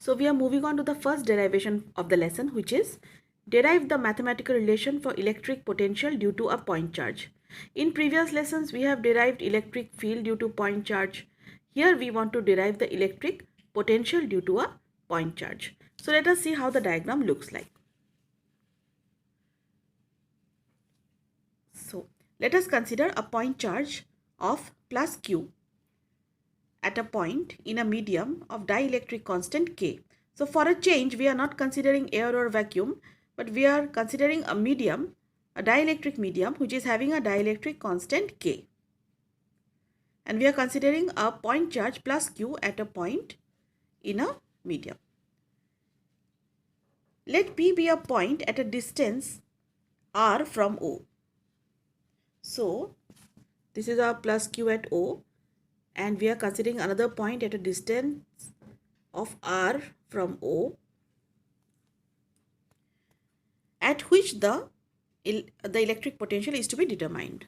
So we are moving on to the first derivation of the lesson, which is derive the mathematical relation for electric potential due to a point charge. In previous lessons, we have derived electric field due to point charge. Here we want to derive the electric potential due to a point charge. So let us see how the diagram looks like. So let us consider a point charge of plus Q at a point in a medium of dielectric constant K. So for a change, we are not considering air or vacuum, but we are considering a medium, a dielectric medium, which is having a dielectric constant K. And we are considering a point charge plus Q at a point in a medium. Let P be a point at a distance R from O. So this is our plus Q at O, and we are considering another point at a distance of R from O, at which the electric potential is to be determined.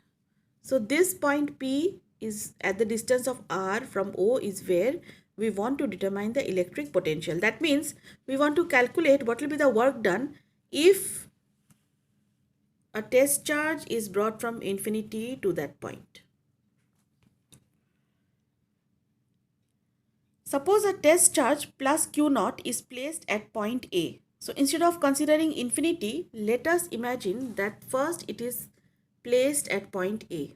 So this point P is at the distance of R from O is where we want to determine the electric potential. That means we want to calculate what will be the work done if a test charge is brought from infinity to that point. Suppose a test charge plus Q naught is placed at point A. So instead of considering infinity, let us imagine that first it is placed at point A.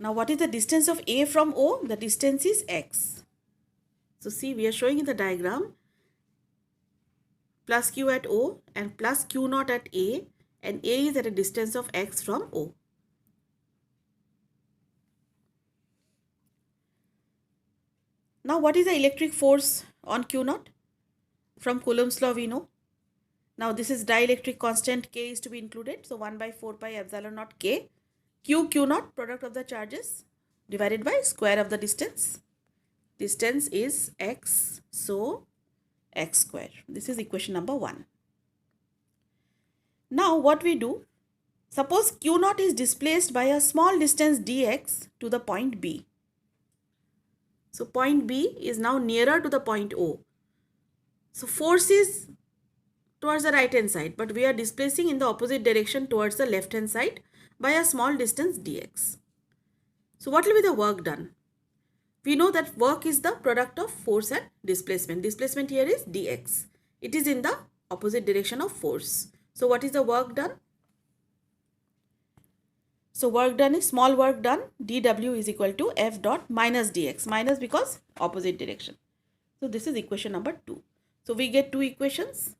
Now what is the distance of A from O? The distance is x. So see, we are showing in the diagram plus Q at O and plus Q naught at A, and A is at a distance of x from O. Now what is the electric force on Q naught? From Coulomb's law we know. Now this is dielectric constant K is to be included. So 1 by 4 pi epsilon naught K. Q naught, product of the charges, divided by square of the distance. Distance is x, so x square. This is equation number 1. Now what we do, suppose Q naught is displaced by a small distance dx to the point B. So point B is now nearer to the point O. So force is towards the right hand side, but we are displacing in the opposite direction towards the left hand side by a small distance dx. So what will be the work done? We know that work is the product of force and displacement. Displacement here is dx. It is in the opposite direction of force. So what is the work done? So work done is small work done, dw is equal to F dot minus dx. Minus because opposite direction. So this is equation number 2. So we get 2 equations.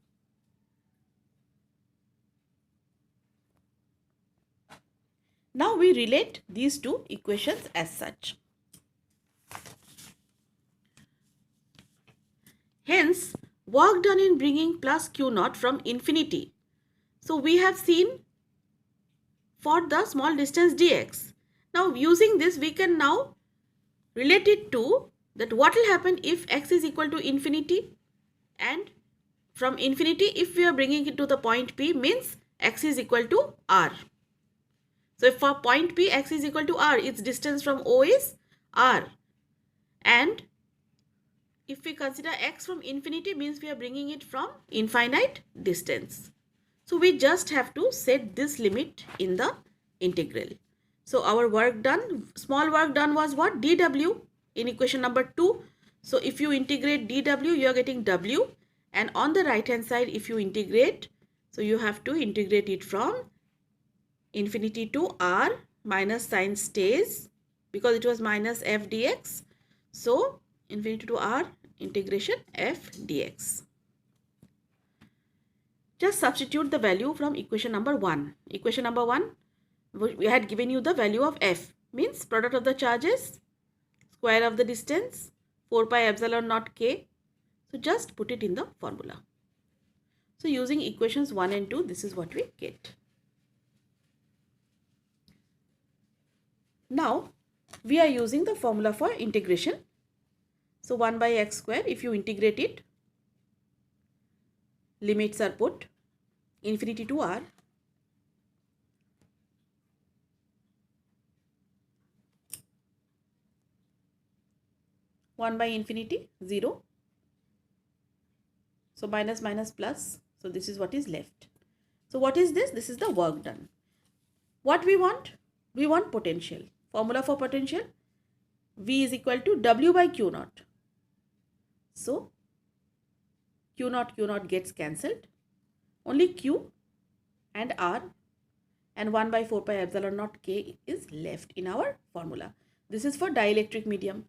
Now we relate these 2 equations as such. Hence, work done in bringing plus Q naught from infinity. So we have seen for the small distance dx. Now using this, we can now relate it to that what will happen if x is equal to infinity, and from infinity if we are bringing it to the point P means x is equal to r. So if for point P x is equal to r, its distance from O is r, and if we consider x from infinity means we are bringing it from infinite distance. So we just have to set this limit in the integral. So our work done, small work done was what? dw in equation number 2. So if you integrate dw, you are getting w, and on the right hand side if you integrate, so you have to integrate it from infinity to r, minus sign stays because it was minus f dx. So infinity to r, integration f dx. Just substitute the value from equation number 1. Equation number 1, we had given you the value of f, means product of the charges, square of the distance, 4 pi epsilon naught k. So just put it in the formula. So using equations 1 and 2, this is what we get. Now we are using the formula for integration. So 1 by x square, if you integrate it, limits are put infinity to r, 1 by infinity 0. So minus minus plus. So this is what is left. So what is this? This is the work done. What we want? We want potential. Formula for potential, V is equal to W by Q naught. So Q naught gets cancelled. Only Q and R and 1 by 4 pi epsilon naught K is left in our formula. This is for dielectric medium.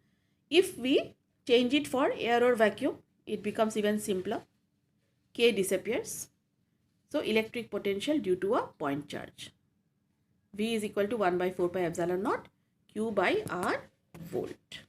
If we change it for air or vacuum, it becomes even simpler. K disappears. So electric potential due to a point charge. V is equal to 1 by 4 pi epsilon naught Q by R volt.